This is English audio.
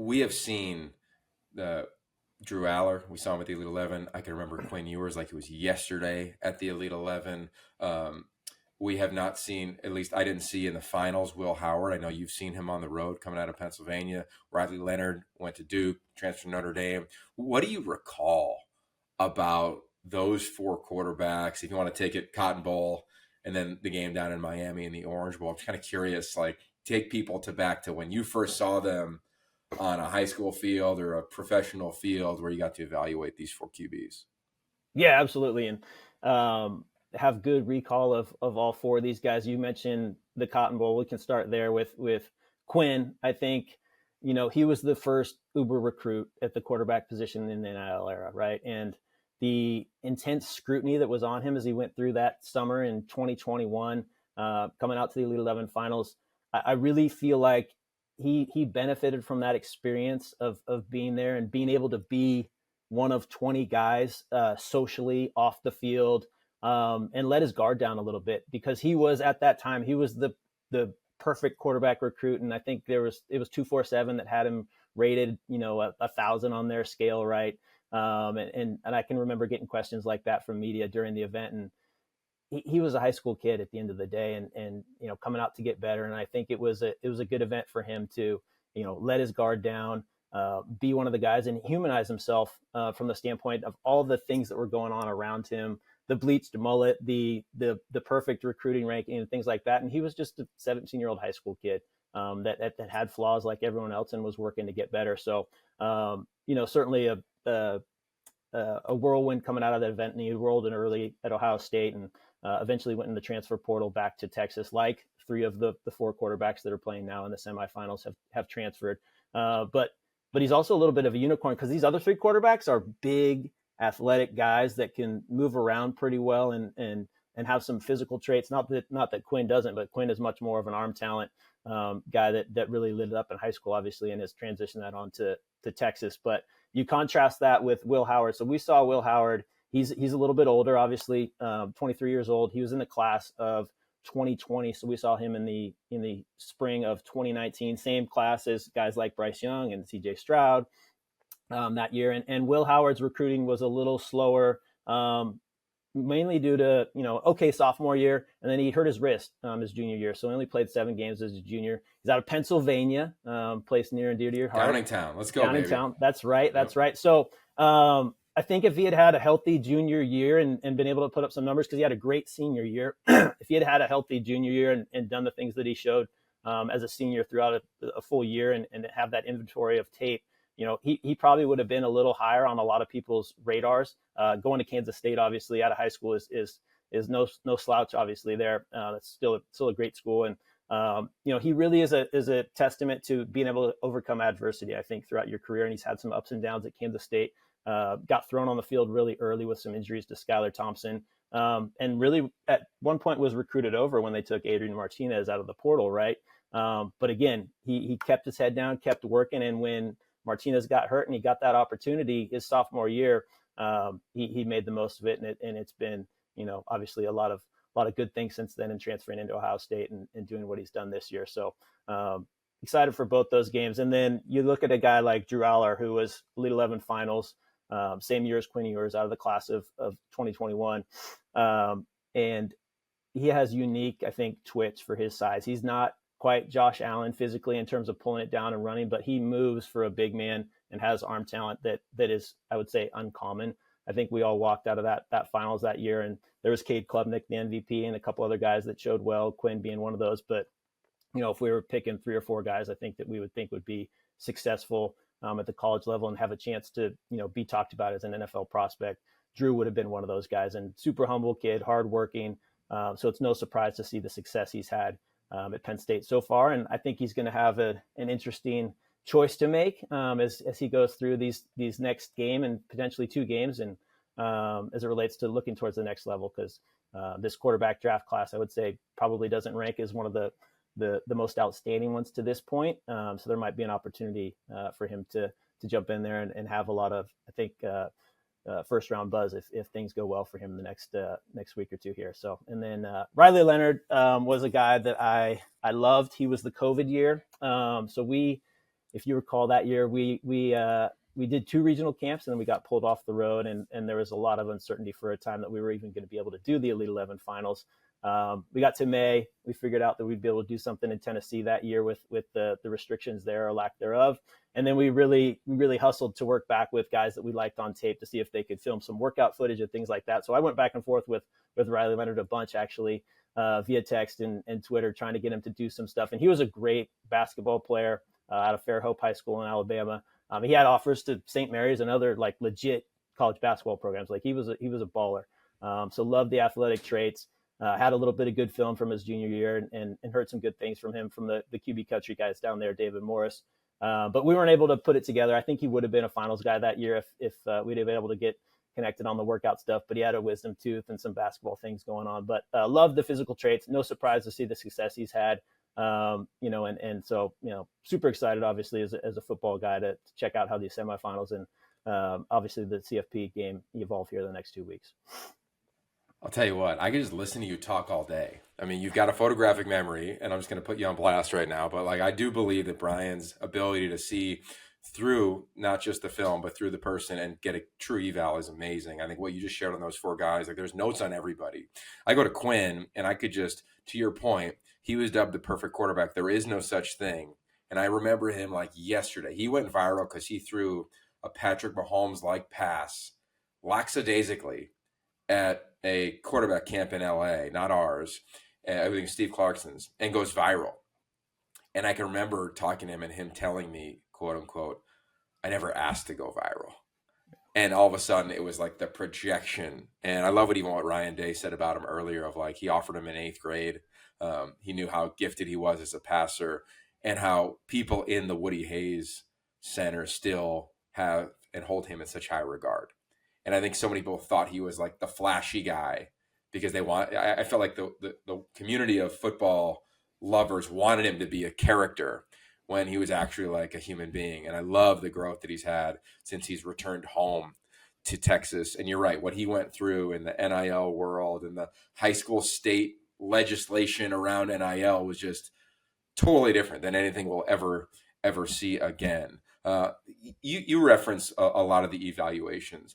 we have seen the Drew Allar. We saw him at the Elite 11. I can remember Quinn Ewers like it was yesterday at the Elite 11. We have not seen, at least I didn't see in the finals, Will Howard. I know you've seen him on the road coming out of Pennsylvania. Leonard went to Duke, transferred to Notre Dame. What do you recall about those four quarterbacks? If you want to take it, Cotton Bowl, and then the game down in Miami in the Orange Bowl. I'm kind of curious, like, take people back to when you first saw them on a high school field or a professional field where you got to evaluate these four QBs. Yeah, absolutely. And have good recall of all four of these guys. You mentioned the Cotton Bowl. We can start there with Quinn. I think, he was the first uber recruit at the quarterback position in the NIL era, right? And the intense scrutiny that was on him as he went through that summer in 2021, coming out to the Elite 11 finals, I really feel like he benefited from that experience of being there and being able to be one of 20 guys socially off the field, and let his guard down a little bit, because he was, at that time, he was the perfect quarterback recruit. And I think it was 247 that had him rated, 1,000 on their scale. Right. And I can remember getting questions like that from media during the event. And he was a high school kid at the end of the day, and coming out to get better. And I think it was a good event for him to, let his guard down, be one of the guys and humanize himself from the standpoint of all the things that were going on around him, the bleached mullet, the perfect recruiting ranking and things like that. And he was just a 17-year-old high school kid that had flaws like everyone else and was working to get better. So, certainly a whirlwind coming out of that event. And he enrolled in early at Ohio State and eventually went in the transfer portal back to Texas, like three of the four quarterbacks that are playing now in the semifinals have transferred. But he's also a little bit of a unicorn, because these other three quarterbacks are big, athletic guys that can move around pretty well and have some physical traits. Not that Quinn doesn't, but Quinn is much more of an arm talent guy that really lit it up in high school, obviously, and has transitioned that on to Texas. But you contrast that with Will Howard. So we saw Will Howard. He's a little bit older, obviously, 23 years old. He was in the class of 2020. So we saw him in the spring of 2019, same class as guys like Bryce Young and CJ Stroud that year. And Will Howard's recruiting was a little slower, mainly due to, sophomore year. And then he hurt his wrist his junior year. So he only played 7 games as a junior. He's out of Pennsylvania, place near and dear to your heart. Downingtown. Let's go, Downingtown. baby. That's right. That's right. So I think if he had a healthy junior year and been able to put up some numbers, because he had a great senior year, if he had a healthy junior year and done the things that he showed as a senior throughout a full year and have that inventory of tape, he probably would have been a little higher on a lot of people's radars. Going to Kansas State, obviously, out of high school is no slouch, obviously, there. That's still a great school. And, he really is a testament to being able to overcome adversity, I think, throughout your career. And he's had some ups and downs at Kansas State. Got thrown on the field really early with some injuries to Skylar Thompson. And really at one point was recruited over when they took Adrian Martinez out of the portal, right? But again, he kept his head down, kept working. And when Martinez got hurt and he got that opportunity his sophomore year, he made the most of it. And it's been, obviously a lot of good things since then, and transferring into Ohio State and doing what he's done this year. So excited for both those games. And then you look at a guy like Drew Allar, who was Elite 11 finals, same year as Quinn Ewers, out of the class of 2021. And he has unique, I think, twitch for his size. He's not quite Josh Allen physically in terms of pulling it down and running, but he moves for a big man and has arm talent that is, I would say, uncommon. I think we all walked out of that finals that year, and there was Cade Klubnik, the MVP, and a couple other guys that showed well, Quinn being one of those. But, if we were picking 3 or 4 guys, I think that we would think would be successful at the college level and have a chance to, be talked about as an NFL prospect, Drew would have been one of those guys. And super humble kid, hardworking. So it's no surprise to see the success he's had at Penn State so far. And I think he's going to have an interesting choice to make as he goes through these next game and potentially 2 games, and as it relates to looking towards the next level, because this quarterback draft class, I would say, probably doesn't rank as one of the most outstanding ones to this point. So there might be an opportunity for him to jump in there and have a lot of, I think, first round buzz if things go well for him the next week or 2 here. So, and then Riley Leonard was a guy that I loved. He was the COVID year. So we if you recall that year, we did 2 regional camps and then we got pulled off the road, and there was a lot of uncertainty for a time that we were even going to be able to do the Elite 11 finals. We got to May, we figured out that we'd be able to do something in Tennessee that year with the restrictions there or lack thereof. And then we really hustled to work back with guys that we liked on tape to see if they could film some workout footage and things like that. So I went back and forth with Riley Leonard a bunch, actually, via text and Twitter, trying to get him to do some stuff. And he was a great basketball player out of Fairhope High School in Alabama. He had offers to St. Mary's and other like legit college basketball programs. Like he was a baller. So loved the athletic traits. Had a little bit of good film from his junior year and heard some good things from him from the QB country guys down there, David Morris. But we weren't able to put it together. I think he would have been a finals guy that year if we'd have been able to get connected on the workout stuff, but he had a wisdom tooth and some basketball things going on. But loved the physical traits. No surprise to see the success he's had. And so, super excited, obviously, as a football guy to check out how these semifinals and obviously the CFP game evolve here the next 2 weeks. I'll tell you what, I could just listen to you talk all day. I mean, you've got a photographic memory, and I'm just going to put you on blast right now. But like, I do believe that Brian's ability to see through not just the film, but through the person and get a true eval is amazing. I think what you just shared on those 4 guys, like there's notes on everybody. I go to Quinn, and I could just, to your point, he was dubbed the perfect quarterback. There is no such thing. And I remember him like yesterday. He went viral because he threw a Patrick Mahomes-like pass lackadaisically at a quarterback camp in LA, not ours, I think Steve Clarkson's, and goes viral. And I can remember talking to him and him telling me, quote unquote, I never asked to go viral. And all of a sudden it was like the projection. And I love what Ryan Day said about him earlier of like, he offered him in 8th grade. He knew how gifted he was as a passer and how people in the Woody Hayes Center still have and hold him in such high regard. And I think so many people thought he was like the flashy guy because I felt like the community of football lovers wanted him to be a character when he was actually like a human being. And I love the growth that he's had since he's returned home to Texas. And you're right, what he went through in the NIL world and the high school state legislation around NIL was just totally different than anything we'll ever see again. You reference a lot of the evaluations.